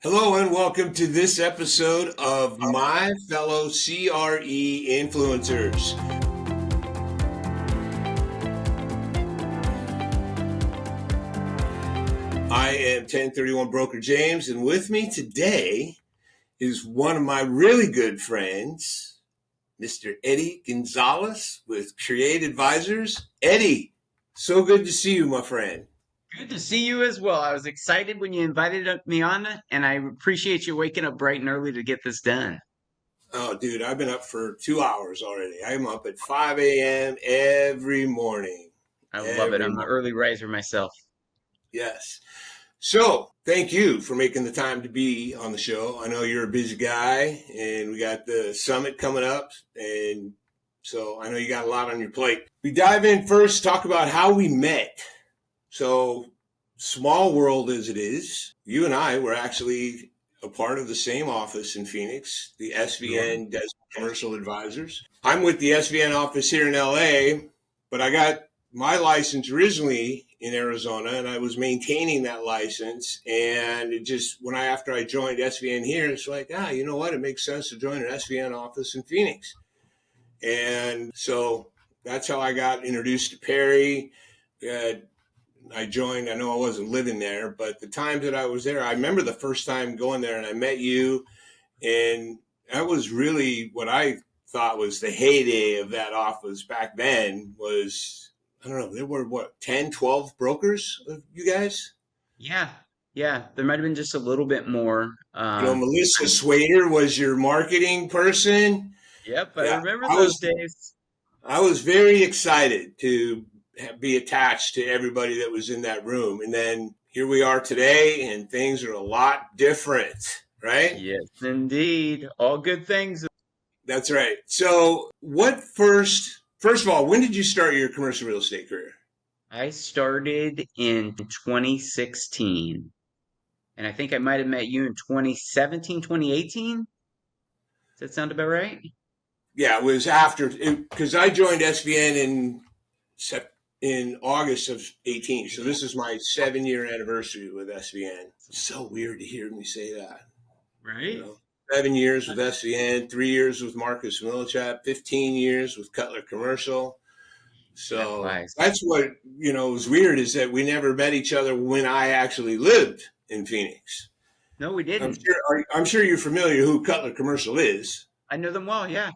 Hello and welcome to this episode of My Fellow CRE Influencers. I am 1031 Broker James, and with me today is one of my really good friends, Mr. Eddie Gonzales with CRE Advisors. Eddie, so good to see you, my friend. Good to see you as well. I was excited when you invited me on, and I appreciate you waking up bright and early to get this done. Oh, dude, I've been up for 2 hours already. I'm up at 5 a.m. every morning. I love it. I'm an early riser myself. Yes. So thank you for making the time to be on the show. I know you're a busy guy, and we got the summit coming up, and so I know you got a lot on your plate. We dive in first, talk about how we met. So small world as it is, you and I were actually a part of the same office in Phoenix, the SVN Desert Commercial Advisors. I'm with the SVN office here in LA, but I got my license originally in Arizona, and I was maintaining that license. And it just, after I joined SVN here, it's like, you know what? It makes sense to join an SVN office in Phoenix. And so that's how I got introduced to Perry. I joined, I know I wasn't living there, but the times that I was there, I remember the first time going there and I met you. And that was really what I thought was the heyday of that office back then was, I don't know, there were 10, 12 brokers of you guys? Yeah. There might have been just a little bit more. Melissa Swader was your marketing person. Yep, I remember those days. I was very excited to be attached to everybody that was in that room. And then here we are today, and things are a lot different, right? Yes, indeed. All good things. That's right. So first of all, when did you start your commercial real estate career? I started in 2016, and I think I might have met you in 2017, 2018. Does that sound about right? Yeah, it was after, because I joined SVN in August of 18. So this is my 7-year anniversary with SVN. It's so weird to hear me say that. Right. 7 years with SVN, 3 years with Marcus Millichap, 15 years with Cutler Commercial. So that's what, was weird is that we never met each other when I actually lived in Phoenix. No, we didn't. I'm sure you're familiar who Cutler Commercial is. I know them well, yeah.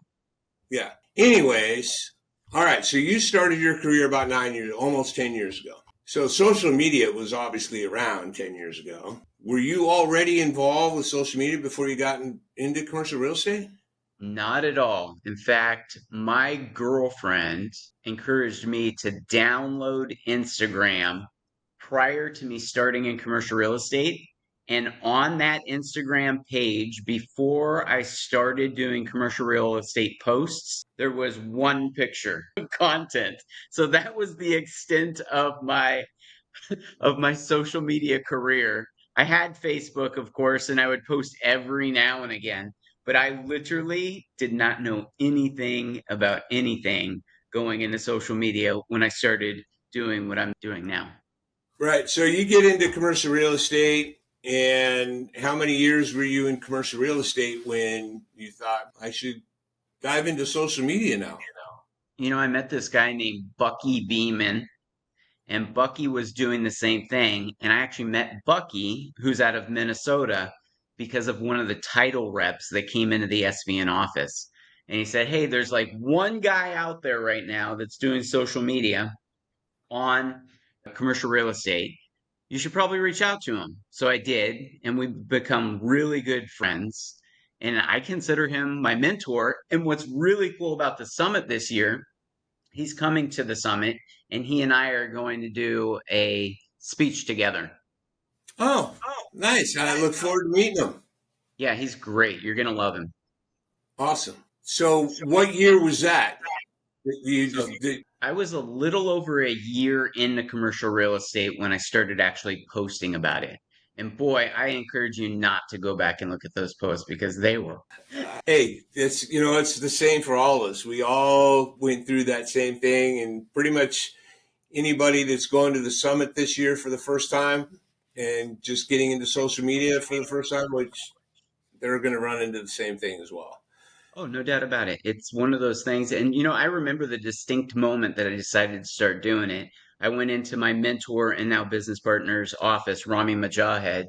Yeah. Anyways, all right. So you started your career about 9 years, almost 10 years ago. So social media was obviously around 10 years ago. Were you already involved with social media before you got into commercial real estate? Not at all. In fact, my girlfriend encouraged me to download Instagram prior to me starting in commercial real estate. And on that Instagram page, before I started doing commercial real estate posts, there was one picture of content. So that was the extent of my social media career. I had Facebook, of course, and I would post every now and again, but I literally did not know anything about anything going into social media when I started doing what I'm doing now. Right. So you get into commercial real estate, and how many years were you in commercial real estate when you thought I should dive into social media now? I met this guy named Bucky Beeman, and Bucky was doing the same thing. And I actually met Bucky, who's out of Minnesota, because of one of the title reps that came into the SVN office. And he said, hey, there's like one guy out there right now that's doing social media on commercial real estate. You should probably reach out to him. So I did, and we've become really good friends. And I consider him my mentor. And what's really cool about the summit this year, he's coming to the summit, and he and I are going to do a speech together. Oh, nice. I look forward to meeting him. Yeah, he's great. You're going to love him. Awesome. So what year was that? I was a little over a year into commercial real estate when I started actually posting about it. And boy, I encourage you not to go back and look at those posts because they were. Hey, it's the same for all of us. We all went through that same thing, and pretty much anybody that's going to the summit this year for the first time, and just getting into social media for the first time, which they're going to run into the same thing as well. Oh, no doubt about it. It's one of those things. And, you know, I remember the distinct moment that I decided to start doing it. I went into my mentor and now business partner's office, Rami Majahed,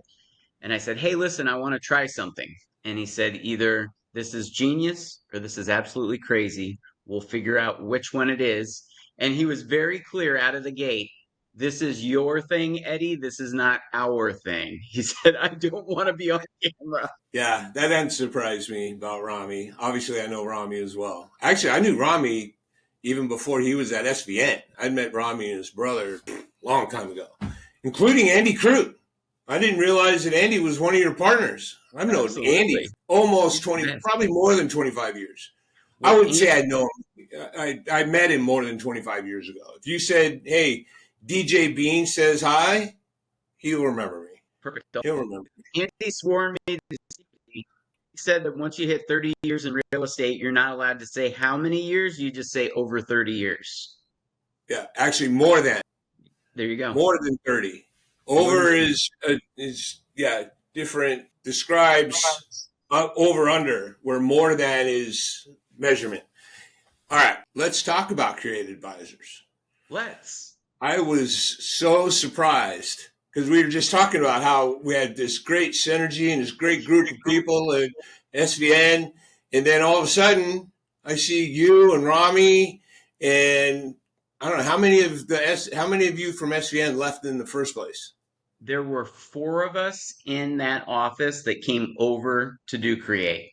and I said, "Hey, listen, I want to try something." And he said, "Either this is genius or this is absolutely crazy. We'll figure out which one it is." And he was very clear out of the gate. "This is your thing, Eddie. This is not our thing." He said, "I don't want to be on camera." Yeah, that doesn't surprise me about Rami. Obviously, I know Rami as well. Actually, I knew Rami even before he was at SVN. I'd met Rami and his brother a long time ago, including Andy Crute. I didn't realize that Andy was one of your partners. I've known Andy Absolutely. almost 20, probably more than 25 years. I Well, would and say I'd known him. I met him more than 25 years ago. If you said, hey, DJ Bean says hi, he'll remember me. perfect. He'll remember me. Andy swore me. He said that once you hit 30 years in real estate, you're not allowed to say how many years. You just say over 30 years. Yeah, actually more than. There you go. More than 30. More than Over is different, describes over under, where more than is measurement. All right, let's talk about Create Advisors. let's. I was so surprised because we were just talking about how we had this great synergy and this great group of people at SVN, and then all of a sudden I see you and Rami, and I don't know how many of you from SVN left in the first place. There were 4 of us in that office that came over to do Create.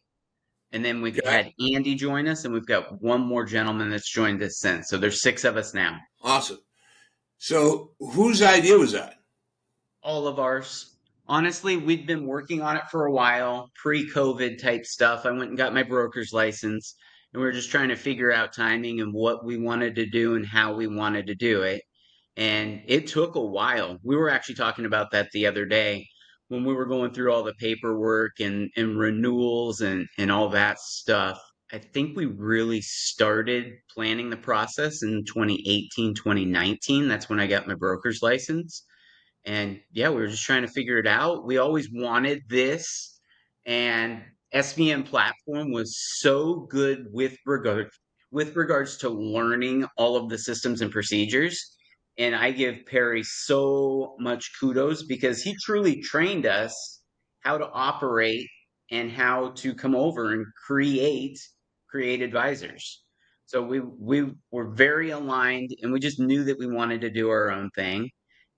And then we've Okay, had Andy join us, and we've got one more gentleman that's joined us since. So there's 6 of us now. awesome. So whose idea was that? All of ours. Honestly, we'd been working on it for a while, pre-COVID type stuff. I went and got my broker's license, and we were just trying to figure out timing and what we wanted to do and how we wanted to do it. And it took a while. We were actually talking about that the other day when we were going through all the paperwork and renewals and all that stuff. I think we really started planning the process in 2018, 2019. That's when I got my broker's license. And yeah, we were just trying to figure it out. We always wanted this, and SVM platform was so good with regards to learning all of the systems and procedures. And I give Perry so much kudos because he truly trained us how to operate and how to come over and create advisors. So we were very aligned, and we just knew that we wanted to do our own thing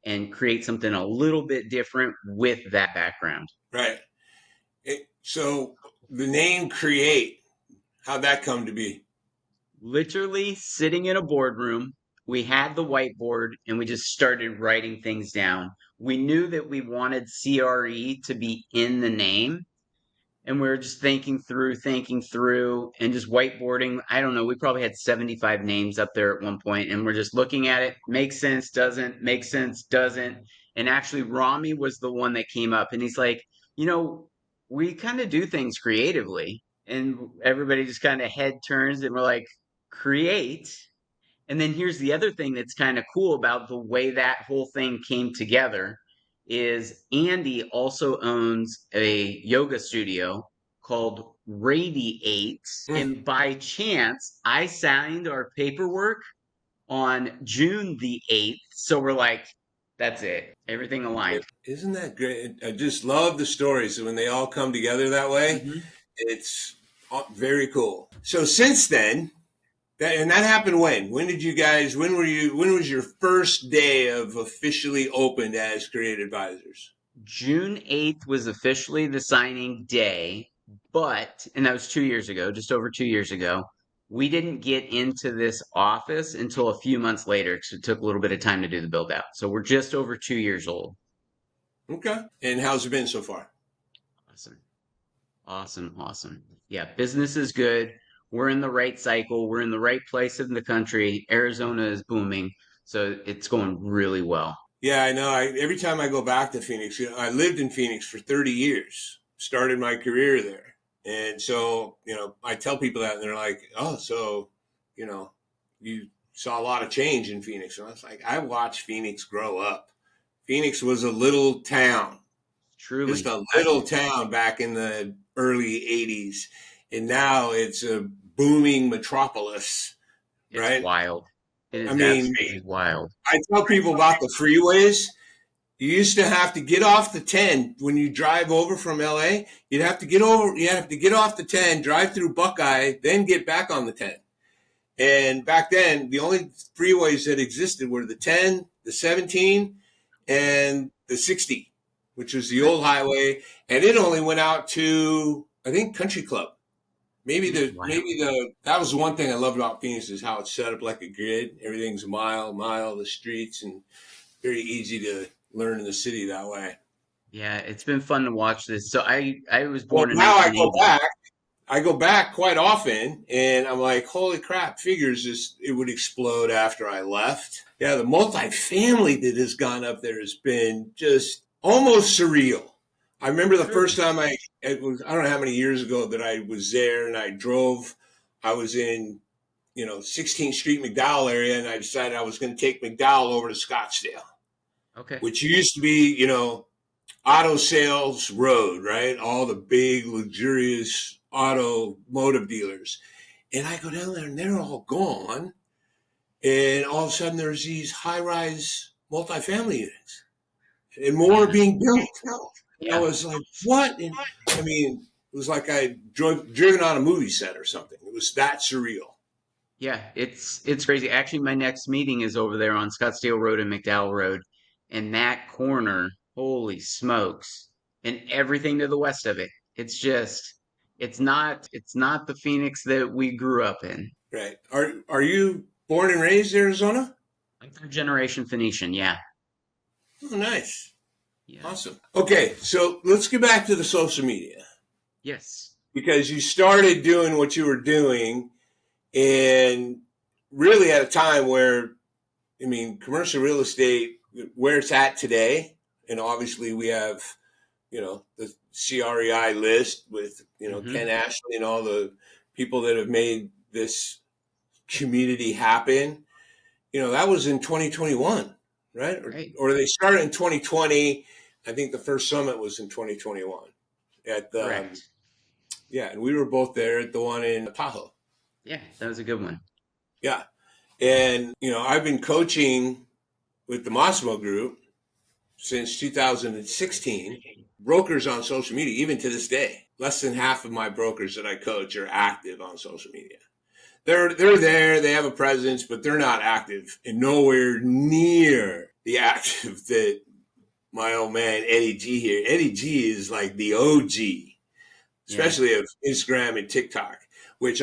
and create something a little bit different with that background. Right. So the name Create, how'd that come to be? Literally sitting in a boardroom, we had the whiteboard and we just started writing things down. We knew that we wanted CRE to be in the name, and we were just thinking through, and just whiteboarding. I don't know. We probably had 75 names up there at one point, and we're just looking at it. Makes sense, doesn't. Makes sense, doesn't. And actually, Rami was the one that came up, and he's like, you know, we kind of do things creatively. And everybody just kind of head turns, and we're like, create. And then here's the other thing that's kind of cool about the way that whole thing came together is Andy also owns a yoga studio called Radiate. Hmm. And by chance, I signed our paperwork on June the 8th. So we're like, that's it. Everything aligned. Isn't that great? I just love the stories when they all come together that way. Mhm. It's very cool. So since then, that happened when? When did you guys? When was your first day of officially opened as Create Advisors? June 8th was officially the signing day, but, and that was 2 years ago, just over 2 years ago, we didn't get into this office until a few months later because it took a little bit of time to do the build out. So we're just over 2 years old. Okay. And how's it been so far? Awesome. Awesome. Awesome. Yeah, business is good. We're in the right cycle. We're in the right place in the country. Arizona is booming. So it's going really well. Yeah, I know. Every time I go back to Phoenix, I lived in Phoenix for 30 years, started my career there. And so, I tell people that and they're like, oh, so, you know, you saw a lot of change in Phoenix. And I was like, I watched Phoenix grow up Phoenix was a little town, just Truly. a little town back in the early 80s. And now it's a booming metropolis, It's right? wild. It I is mean, absolutely wild. I tell people about the freeways. You used to have to get off the 10 when you drive over from LA. You have to get off the 10, drive through Buckeye, then get back on the 10. And back then, the only freeways that existed were the 10, the 17, and the 60, which was the Okay. old highway. And it only went out to, I think, Country Club. Wild. That was the one thing I loved about Phoenix is how it's set up like a grid. Everything's a mile, the streets, and very easy to learn in the city that way. Yeah, it's been fun to watch this. So I was Well, born in now 1980. I go back quite often, and I'm like, holy crap! Figures just it would explode after I left. Yeah, the multifamily that has gone up there has been just almost surreal. I remember the first Truly. time it was I don't know how many years ago that I was there, and I drove. I was in 16th Street McDowell area, and I decided I was going to take McDowell over to Scottsdale, Okay. which used to be auto sales road, right? All the big, luxurious automotive dealers. And I go down there and they're all gone. And all of a sudden there's these high rise multifamily units and more Yeah. being built. And I Yeah. was like, what? And I mean, it was like I driven on a movie set or something. It was that surreal. Yeah, it's crazy. Actually, my next meeting is over there on Scottsdale Road and McDowell Road, and that corner, holy smokes, and everything to the west of it. It's not the Phoenix that we grew up in. Right. Are you born and raised in Arizona? Like third generation Phoenician, yeah. Oh, nice. Yeah. Awesome. Okay, so let's get back to the social media Yes. because you started doing what you were doing and really at a time where, I mean, commercial real estate, where it's at today, and obviously we have, the CREI list with, Hmm. Ken Ashley and all the people that have made this community happen. That was in 2021, right? Right. Or they started in 2020. I think the first summit was in 2021 at the, Correct. yeah, and we were both there at the one in Tahoe. Yeah, that was a good one. Yeah. And, I've been coaching with the Massimo Group since 2016. Brokers on social media, even to this day, less than half of my brokers that I coach are active on social media. They're there, they have a presence, but they're not active and nowhere near the active that my old man Eddie G here. Eddie G is like the OG, Yeah. especially of Instagram and TikTok, which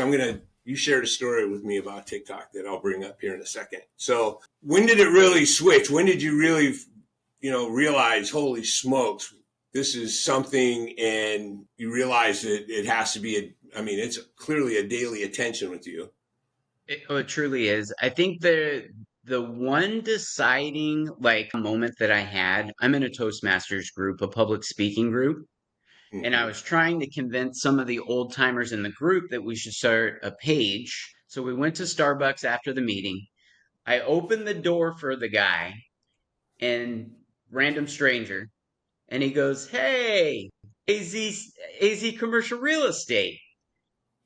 you shared a story with me about TikTok that I'll bring up here in a second. So when did it really switch? When did you really, realize, holy smokes, this is something, and you realize that it has to be it's clearly a daily attention with you. It truly is. I think the one deciding like moment that I had, I'm in a Toastmasters group, a public speaking group, and I Mm-hmm. was trying to convince some of the old timers in the group that we should start a page. So we went to Starbucks after the meeting. I opened the door for the guy and random stranger, and he goes, "Hey, AZ Commercial Real Estate."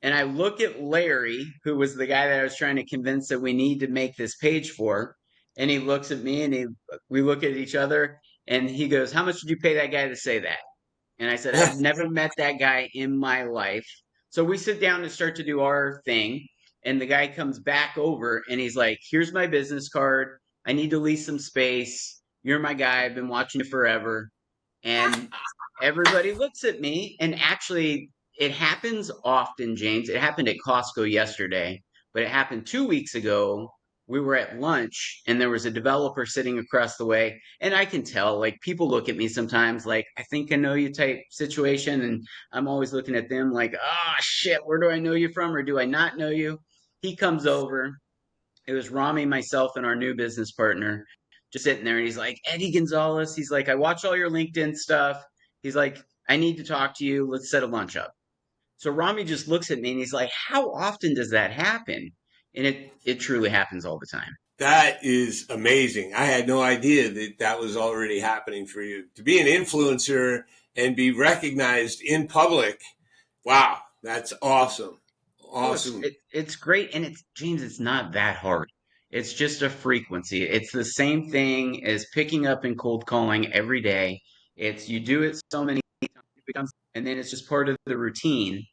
And I look at Larry, who was the guy that I was trying to convince that we need to make this page for, and he looks at me and we look at each other and he goes, "How much did you pay that guy to say that?" And I said, "I've never met that guy in my life." So we sit down and start to do our thing, and the guy comes back over and he's like, "Here's my business card. I need to lease some space. You're my guy. I've been watching you forever." And everybody looks at me, and actually it happens often, James. It happened at Costco yesterday, but it happened 2 weeks ago. We were at lunch and there was a developer sitting across the way, and I can tell, like, people look at me sometimes like I think I know you type situation, and I'm always looking at them like, "Ah, shit, where do I know you from, or do I not know you?" He comes over. It was Rami, myself, and our new business partner just sitting there. And he's like, "Eddie Gonzales." He's like, "I watch all your LinkedIn stuff." He's like, "I need to talk to you. Let's set a lunch up." So Rami just looks at me and he's like, "How often does that happen?" And it truly happens all the time. That is amazing. I had no idea that that was already happening for you. To be an influencer and be recognized in public, wow, that's awesome. Oh, Awesome. it's great, and it's James. It's not that hard. It's just a frequency. It's the same thing as picking up and cold calling every day. It's you do it so many times, it becomes, and then it's just part of the routine.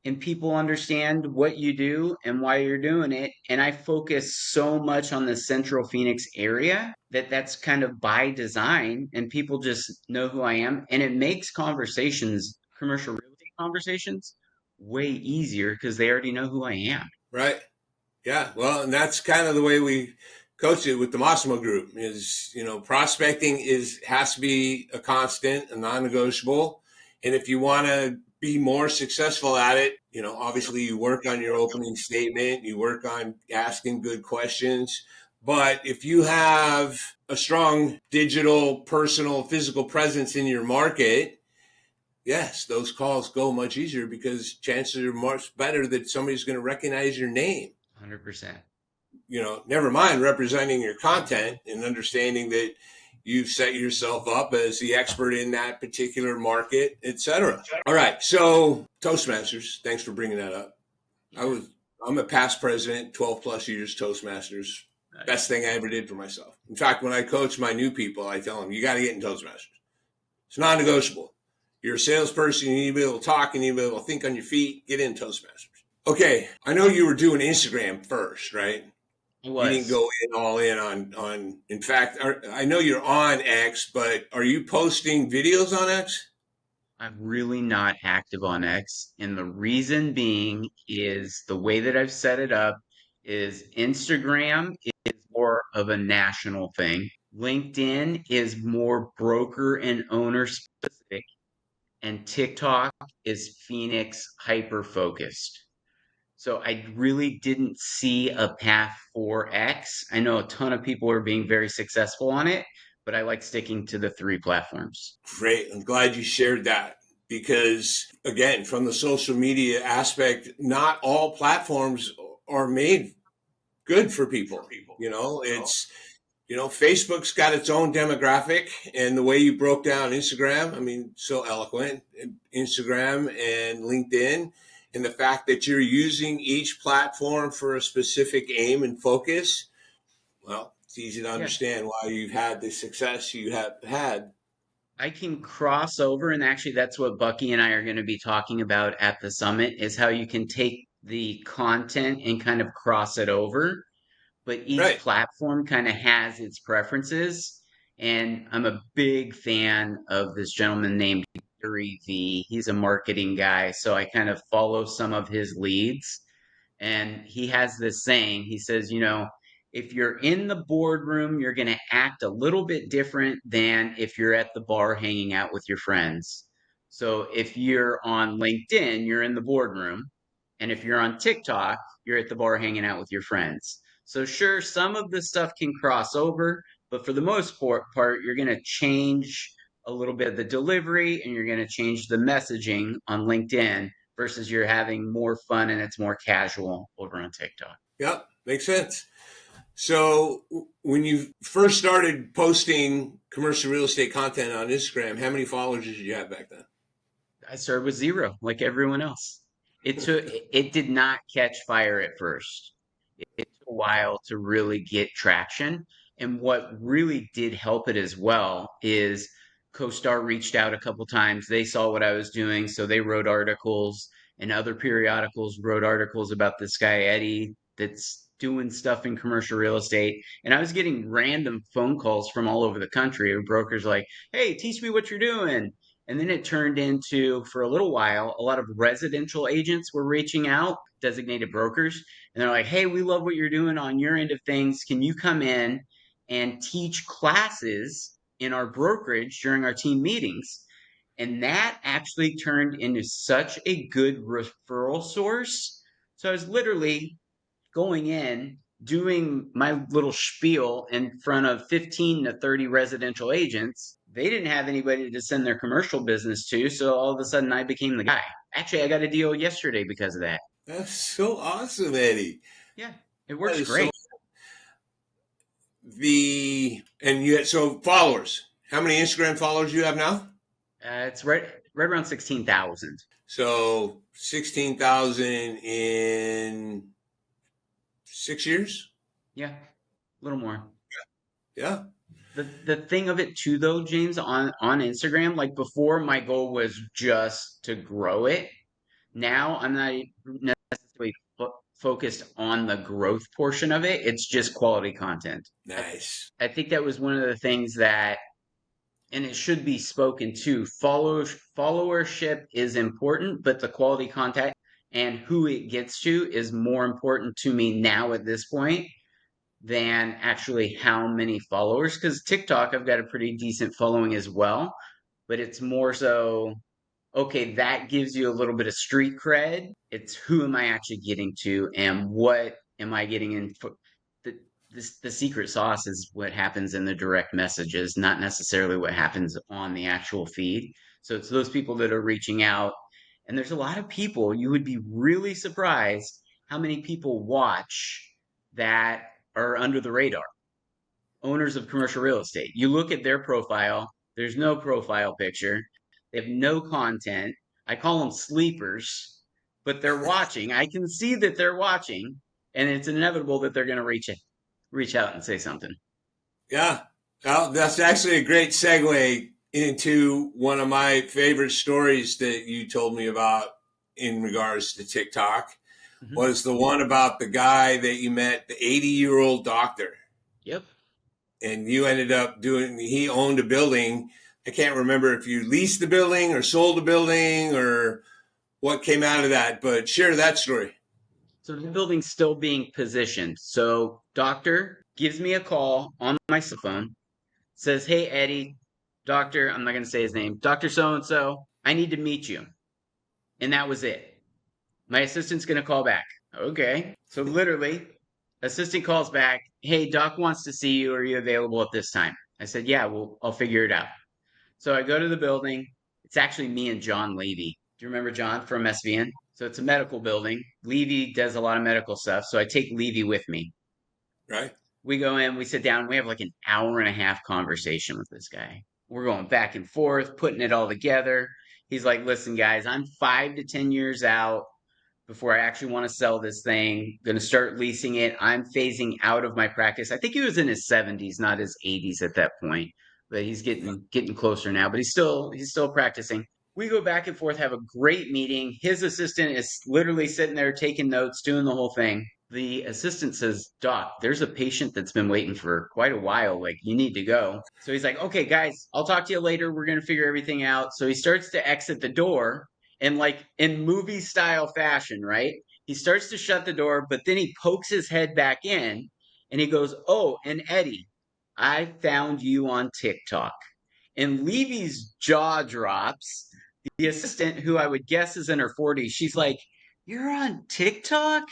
And people understand what you do and why you're doing it. And I focus so much on the central Phoenix area that that's kind of by design, and people just know who I am. And it makes conversations, commercial real estate conversations, way easier because they already know who I am. Right. Yeah. Well, and that's kind of the way we coach it with the Massimo group is, prospecting has to be a constant, a non-negotiable. And if you want to be more successful at it, obviously you work on your opening statement, you work on asking good questions. But if you have a strong digital, personal, physical presence in your market, yes, those calls go much easier because chances are much better that somebody's going to recognize your name. 100%. Never mind representing your content and understanding that you've set yourself up as the expert in that particular market, etc. All right. So Toastmasters, thanks for bringing that up. Yeah. I'm a past president, 12 plus years Toastmasters. Nice. Best thing I ever did for myself. In fact, when I coach my new people, I tell them, you got to get in Toastmasters. It's non-negotiable. You're a salesperson. You need to be able to talk. You need to be able to think on your feet. Get in Toastmasters. Okay. I know you were doing Instagram first, right? It You didn't was. go in all in on. In fact, I know you're on X, but are you posting videos on X? I'm really not active on X, and the reason being is the way that I've set it up is Instagram is more of a national thing. LinkedIn is more broker and owner specific, and TikTok is Phoenix hyper focused. So I really didn't see a path for X. I know a ton of people are being very successful on it, but I like sticking to the three platforms. Great. I'm glad you shared that because, again, from the social media aspect, not all platforms are made good for people. Facebook's got its own demographic, and the way you broke down Instagram, I mean, so eloquent. Instagram and LinkedIn, and the fact that you're using each platform for a specific aim and focus, well, it's easy to Yeah. understand why you've had the success you have had. I can cross over, and actually, that's what Bucky and I are going to be talking about at the summit is how you can take the content and kind of cross it over, but each Right. platform kind of has its preferences. And I'm a big fan of this gentleman named Gary V. He's a marketing guy, so I kind of follow some of his leads. And he has this saying, he says, if you're in the boardroom, you're going to act a little bit different than if you're at the bar hanging out with your friends. So if you're on LinkedIn, you're in the boardroom. And if you're on TikTok, you're at the bar hanging out with your friends. So sure, some of the stuff can cross over, but for the most part, you're going to change a little bit of the delivery and you're going to change the messaging on LinkedIn versus you're having more fun and it's more casual over on TikTok. Yep. Makes sense. So when you first started posting commercial real estate content on Instagram, how many followers did you have back then? I started with zero, like everyone else. It did not catch fire at first. It took a while to really get traction. And what really did help it as well is CoStar reached out a couple times. They saw what I was doing, so they wrote articles, and other periodicals wrote articles about this guy Eddie that's doing stuff in commercial real estate. And I was getting random phone calls from all over the country of brokers like, "Hey, teach me what you're doing." And then it turned into, for a little while, a lot of residential agents were reaching out, designated brokers, and they're like, "Hey, we love what you're doing on your end of things. Can you come in and teach classes in our brokerage during our team meetings?" And that actually turned into such a good referral source. So I was literally going in, doing my little spiel in front of 15 to 30 residential agents. They didn't have anybody to send their commercial business to. So all of a sudden, I became the guy. Actually, I got a deal yesterday because of that. That's so awesome, Eddie. Yeah, it That works is so. great. and you had, so followers. How many Instagram followers do you have now? It's right around 16,000. So 16,000 in 6 years. Yeah, a little more. Yeah. The thing of it too, though, James, on Instagram, like before, my goal was just to grow it. Now I'm not necessarily focused on the growth portion of it. It's just quality content. Nice. I think that was one of the things that, and it should be spoken to. Followership is important, but the quality content and who it gets to is more important to me now at this point than actually how many followers. Because TikTok, I've got a pretty decent following as well, but it's more so, okay, that gives you a little bit of street cred. It's who am I actually getting to and what am I getting in for the the secret sauce is what happens in the direct messages, not necessarily what happens on the actual feed. So it's those people that are reaching out. And there's a lot of people, you would be really surprised how many people watch that are under the radar, owners of commercial real estate. You look at their profile, there's no profile picture, they have no content. I call them sleepers, but they're watching. I can see that they're watching, and it's inevitable that they're going to reach out and say something. Yeah. Well, that's actually a great segue into one of my favorite stories that you told me about in regards to TikTok Mm-hmm. was the one about the guy that you met, the 80-year-old doctor. Yep. And you ended up he owned a building. I can't remember if you leased the building or sold the building or what came out of that, but share that story. So the building's still being positioned. So doctor gives me a call on my cell phone, says, "Hey Eddie, doctor, I'm not going to say his name, Doctor So and So, I need to meet you." And that was it. My assistant's going to call back. Okay. So literally, assistant calls back. Hey, doc wants to see you. Are you available at this time? I said, yeah, well, I'll figure it out. So I go to the building. It's actually me and John Levy. Do you remember John from SVN? So it's a medical building. Levy does a lot of medical stuff. So I take Levy with me. Right. We go in, we sit down, we have like an hour and a half conversation with this guy. We're going back and forth, putting it all together. He's like, listen, guys, I'm 5 to 10 years out before I actually want to sell this thing. Going to start leasing it. I'm phasing out of my practice. I think he was in his 70s, not his 80s at that point, but he's getting closer now. But he's still practicing. We go back and forth, have a great meeting. His assistant is literally sitting there taking notes, doing the whole thing. The assistant says, "Doc, there's a patient that's been waiting for quite a while. Like, you need to go." So he's like, "Okay, guys, I'll talk to you later. We're going to figure everything out." So he starts to exit the door and like in movie style fashion, right? He starts to shut the door, but then he pokes his head back in and he goes, "Oh, and Eddie, I found you on TikTok." And Levy's jaw drops. The assistant, who I would guess is in her 40s, she's like, "You're on TikTok?"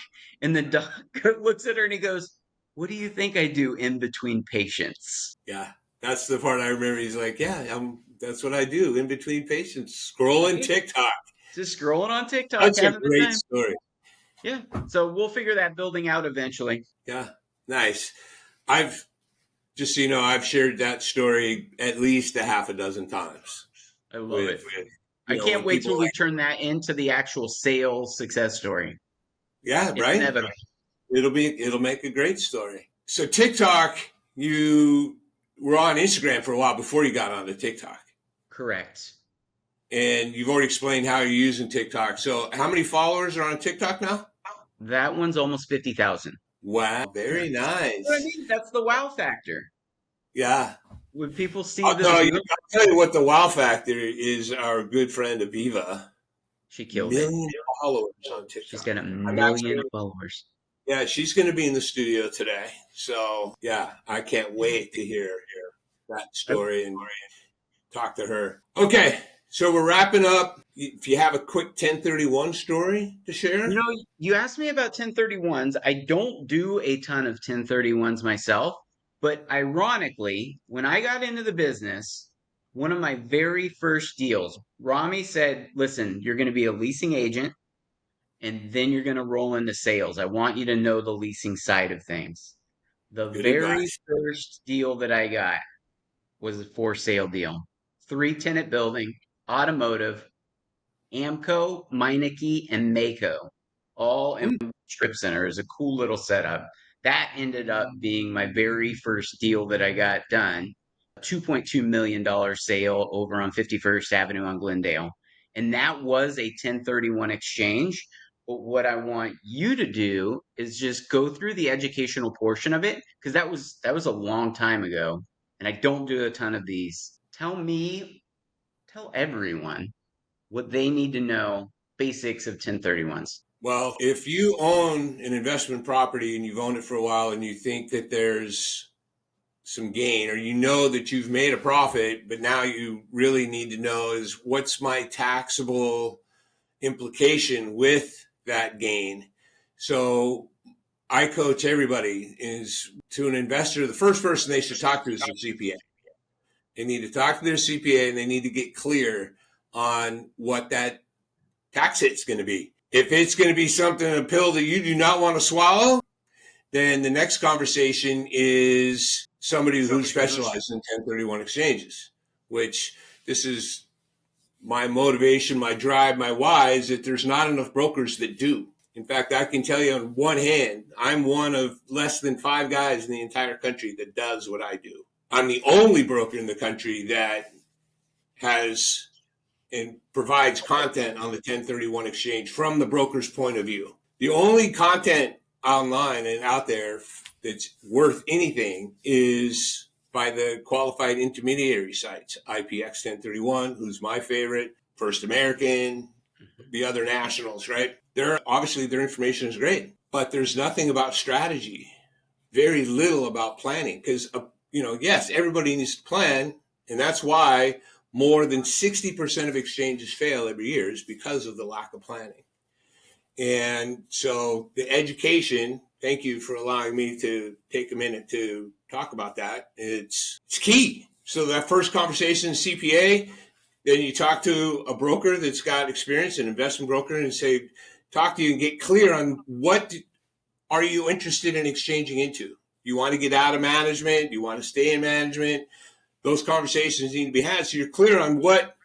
And the doctor looks at her and he goes, "What do you think I do in between patients?" Yeah. That's the part I remember. He's like, yeah, that's what I do in between patients, scrolling Right? TikTok. Just scrolling on TikTok, That's a having the great time. story. Yeah. So we'll figure that building out eventually. Yeah. Nice. I've just so you know, I've shared that story at least a half a dozen times I love it. with I can't when wait people till we like, turn that into the actual sales success story. yeah, It's right. inevitable. It'll make a great story. So TikTok, you were on Instagram for a while before you got onto TikTok. Correct. And you've already explained how you're using TikTok. So how many followers are on TikTok now? That one's almost 50,000. Wow, Yeah. very What I nice. mean, that's the wow factor. Yeah. When people see I'll those, tell you what the wow factor is our good friend Aviva. she killed it. Million followers on She's TikTok. got a I'm actually million followers. Yeah, she's going to be in the studio today. So, yeah, I can't wait to hear that story and talk to her. Okay, so we're wrapping up. If you have a quick 1031 story to share. You asked me about 1031s. I don't do a ton of 1031s myself, but ironically, when I got into the business, one of my very first deals, Rami said, listen, you're going to be a leasing agent and then you're going to roll into sales. I want you to know the leasing side of things. The Good very advice. first deal that I got was a for sale deal. 3-tenant building, automotive, Amco, Meineke, and Mako, all in Hmm. one strip center. Is a cool little setup. That ended up being my very first deal that I got done. A $2.2 million sale over on 51st Avenue on Glendale. And that was a 1031 exchange. But what I want you to do is just go through the educational portion of it, because that was a long time ago. And I don't do a ton of these. Tell everyone what they need to know, basics of 1031s. Well, if you own an investment property and you've owned it for a while and you think that there's some gain, or you know that you've made a profit, but now you really need to know is what's my taxable implication with that gain. So I coach everybody is to an investor, the first person they should talk to is their CPA. They need to talk to their CPA and they need to get clear on what that tax hit's going to be. If it's going to be something, a pill that you do not want to swallow, then the next conversation is somebody who specializes in 1031 exchanges, which this is my motivation, my drive, my why is that there's not enough brokers that do. In fact, I can tell you on one hand, I'm one of less than 5 guys in the entire country that does what I do. I'm the only broker in the country that has and provides content on the 1031 exchange from the broker's point of view. The only content online and out there that's worth anything is by the qualified intermediary sites, IPX 1031, who's my favorite, First American, the other nationals, right? They're obviously their information is great, but there's nothing about strategy, very little about planning because, yes, everybody needs to plan. And that's why more than 60% of exchanges fail every year is because of the lack of planning. And so the education, thank you for allowing me to take a minute to talk about that. It's key. So that first conversation, CPA, then you talk to a broker that's got experience, an investment broker, and say, talk to you and get clear on what are you interested in exchanging into. You want to get out of management? You want to stay in management? Those conversations need to be had so you're clear on what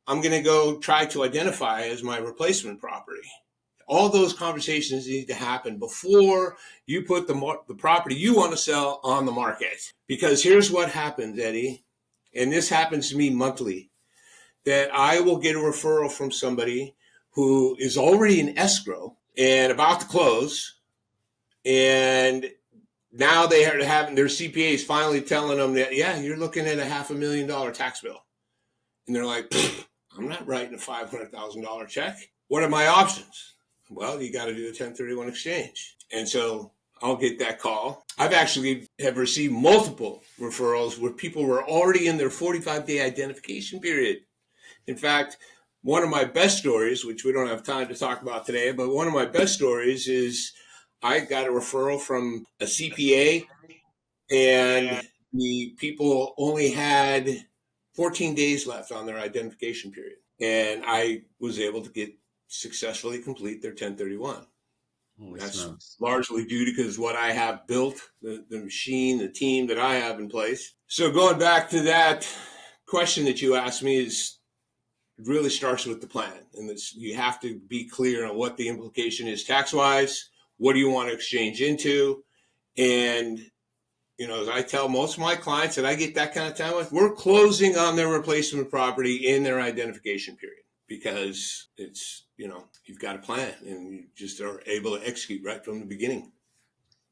I'm going to go try to identify as my replacement property. All those conversations need to happen before you put the property you want to sell on the market. Because here's what happens, Eddie, and this happens to me monthly, that I will get a referral from somebody who is already in escrow and about to close, and now they are having their CPAs finally telling them that, yeah, you're looking at a $500,000 tax bill. And they're like, I'm not writing a $500,000 check. What are my options? Well, you got to do a 1031 exchange. And so I'll get that call. I've actually have received multiple referrals where people were already in their 45-day identification period. In fact, one of my best stories, which we don't have time to talk about today, but one of my best stories is I got a referral from a CPA and the people only had 14 days left on their identification period. And I was able to successfully complete their 1031. Holy That's smokes. largely due to because what I have built, the machine, the team that I have in place. So going back to that question that you asked me is it really starts with the plan. And you have to be clear on what the implication is tax-wise. What do you want to exchange into? And as I tell most of my clients that I get that kind of time with, we're closing on their replacement property in their identification period because it's, you've got a plan and you just are able to execute right from the beginning.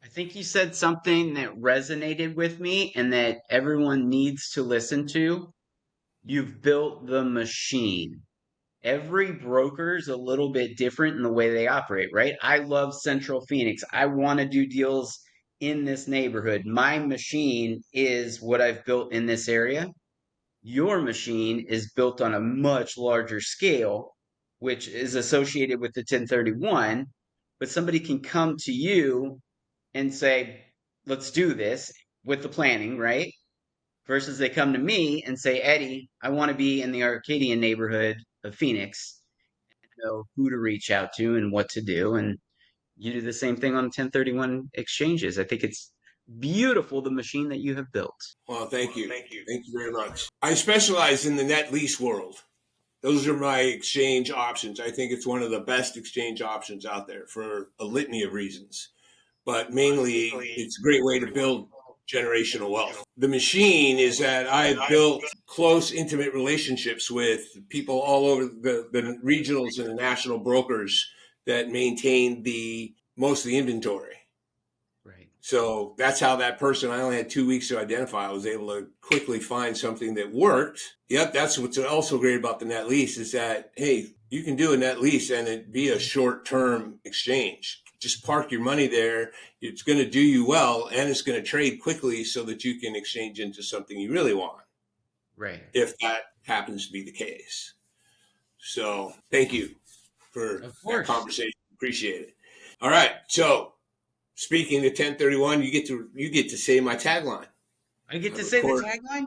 I think you said something that resonated with me and that everyone needs to listen to. You've built the machine. Every broker's a little bit different in the way they operate, right? I love Central Phoenix. I want to do deals in this neighborhood. My machine is what I've built in this area. Your machine is built on a much larger scale, which is associated with the 1031, but somebody can come to you and say, let's do this with the planning, right? Versus they come to me and say, Eddie, I want to be in the Arcadian neighborhood of Phoenix, know who to reach out to and what to do. And you do the same thing on 1031 exchanges. I think it's beautiful, the machine that you have built. Well, thank you. Thank you very much. I specialize in the net lease world. Those are my exchange options. I think it's one of the best exchange options out there for a litany of reasons. But mainly, it's a great way to build generational wealth. The machine is that I've built close, intimate relationships with people all over the regionals and the national brokers that maintain most of the inventory. Right. So that's how that person, I only had 2 weeks to identify. I was able to quickly find something that worked. Yep, that's what's also great about the net lease is that, hey, you can do a net lease and it be a short-term exchange. Just park your money there. It's going to do you well, and it's going to trade quickly so that you can exchange into something you really want. Right. If that happens to be the case. So thank you for that conversation. Appreciate it. All right. So speaking to 1031, you get to say my tagline. I get to say the tagline?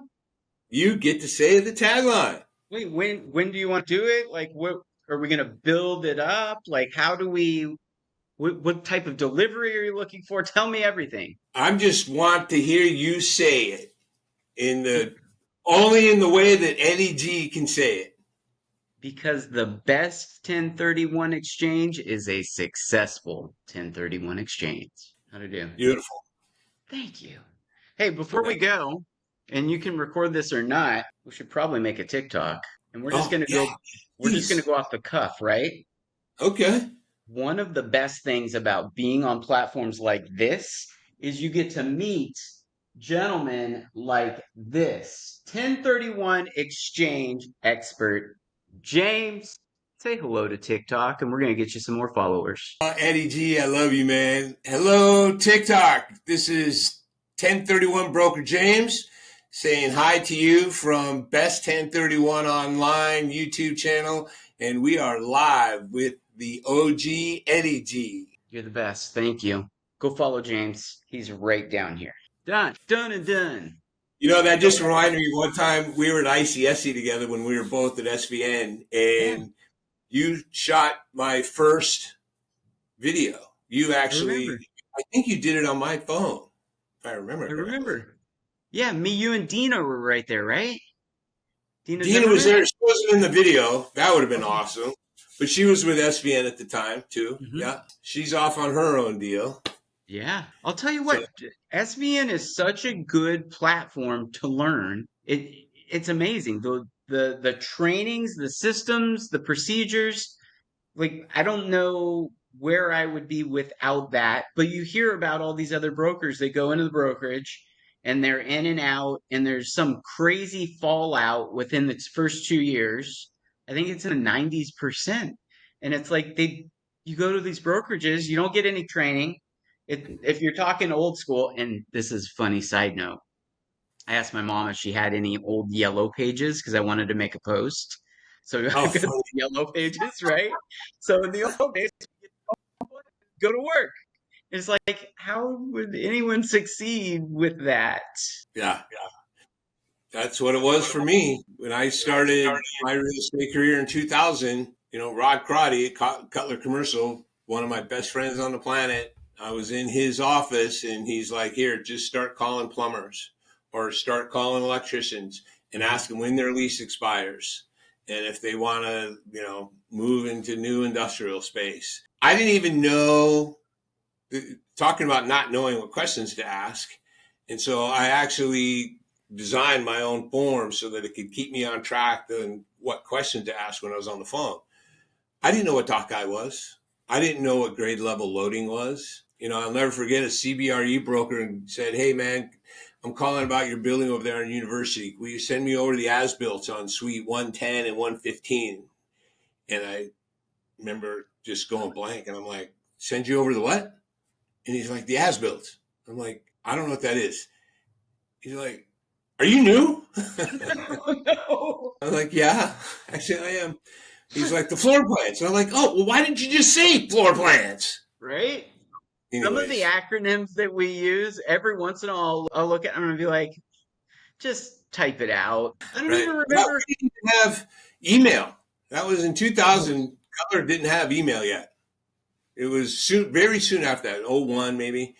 You get to say the tagline. Wait, when do you want to do it? Like, what are we going to build it up? Like, how do we? What type of delivery are you looking for? Tell me everything. I just want to hear you say it only in the way that Eddie G can say it. Because the best 1031 exchange is a successful 1031 exchange. How to do? Beautiful. Thank you. Hey, before we go, and you can record this or not, we should probably make a TikTok. And we're just gonna go off the cuff, right? Okay. One of the best things about being on platforms like this is you get to meet gentlemen like this 1031 exchange expert, James. Say hello to TikTok, and we're going to get you some more followers. Eddie G, I love you, man. Hello, TikTok. This is 1031 Broker James saying hi to you from Best 1031 Online YouTube channel, and we are live with the OG Eddie G. You're the best. Thank you. Go follow James. He's right down here. Done. Done and done. You know, that just reminded me one time we were at ICSC together when we were both at SVN, and you shot my first video. You actually, I think you did it on my phone, if I remember correctly. I remember. Yeah, me, you, and Dina were right there, right? Dina was there. She wasn't in the video. That would have been awesome. But she was with SVN at the time, too. Mm-hmm. Yeah. She's off on her own deal. Yeah. I'll tell you what, SVN is such a good platform to learn. It's amazing. The trainings, the systems, the procedures. Like, I don't know where I would be without that, but you hear about all these other brokers. They go into the brokerage and they're in and out, and there's some crazy fallout within the first 2 years. I think it's in the 90%. And it's like you go to these brokerages, you don't get any training. If you're talking old school, and this is a funny side note, I asked my mom if she had any old yellow pages because I wanted to make a post. So I go to the yellow pages, right? So in the old days, go to work. It's like, how would anyone succeed with that? Yeah. That's what it was for me. When I started my real estate career in 2000, Rod Crotty at Cutler Commercial, one of my best friends on the planet, I was in his office and he's like, here, just start calling plumbers or start calling electricians and ask them when their lease expires and if they want to, move into new industrial space. I didn't even know, talking about not knowing what questions to ask. And so I actually designed my own form so that it could keep me on track and what question to ask when I was on the phone. I didn't know what DocI was. I didn't know what grade level loading was. I'll never forget a CBRE broker and said, hey, man, I'm calling about your building over there in University. Will you send me over the as-built on suite 110 and 115? And I remember just going blank. And I'm like, send you over the what? And he's like, the as-built. I'm like, I don't know what that is. He's like, are you new? No. I'm like, yeah, actually I am. He's like, the floor plans. And I'm like, oh, well, why didn't you just say floor plans? Right? Anyways. Some of the acronyms that we use, every once in a while, I'll look at them and be like, just type it out. I don't even remember. We didn't have email. That was in 2000. Cutler didn't have email yet. It was very soon after that, 01 maybe.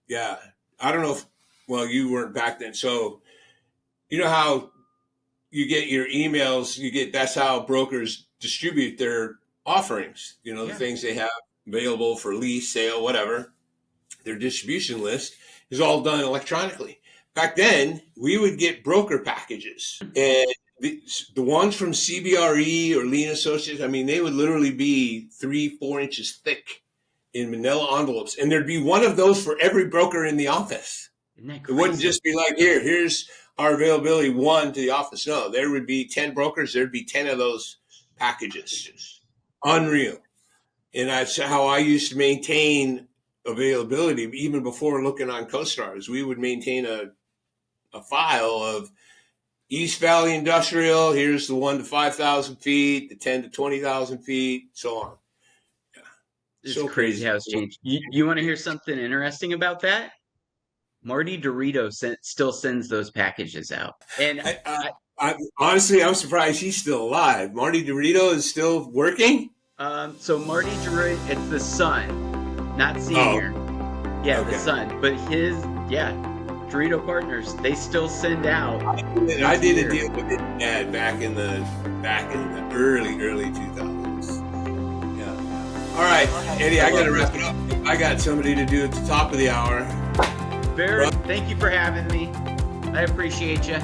Yeah. I don't know if, well, you weren't back then. So, you know how you get your emails, that's how brokers distribute their offerings, the Yeah. things they have available for lease, sale, whatever. Their distribution list is all done electronically. Back then, we would get broker packages, and the ones from CBRE or Lean Associates, I mean, they would literally be 3-4 inches thick in manila envelopes, and there'd be one of those for every broker in the office. Isn't that It wouldn't crazy? just be like, here's our availability, one to the office. No, there would be 10 brokers. There'd be 10 of those packages. Unreal. And that's how I used to maintain availability, even before looking on CoStars. We would maintain a file of East Valley Industrial. Here's the 1 to 5,000 feet, the 10 to 20,000 feet, so on. Yeah. It's So crazy crazy. how it's changed. You want to hear something interesting about that? Marty Dorito still sends those packages out. And Honestly, I'm surprised he's still alive. Marty Dorito is still working? so Marty Dorito, it's the son, not senior. Yeah, Okay. the son. But Dorito Partners, they still send out. I did a deal with his dad back in the early 2000s. Yeah. All right, Eddie, I got to wrap it up. I got somebody to do at the top of the hour. Thank you for having me. I appreciate you.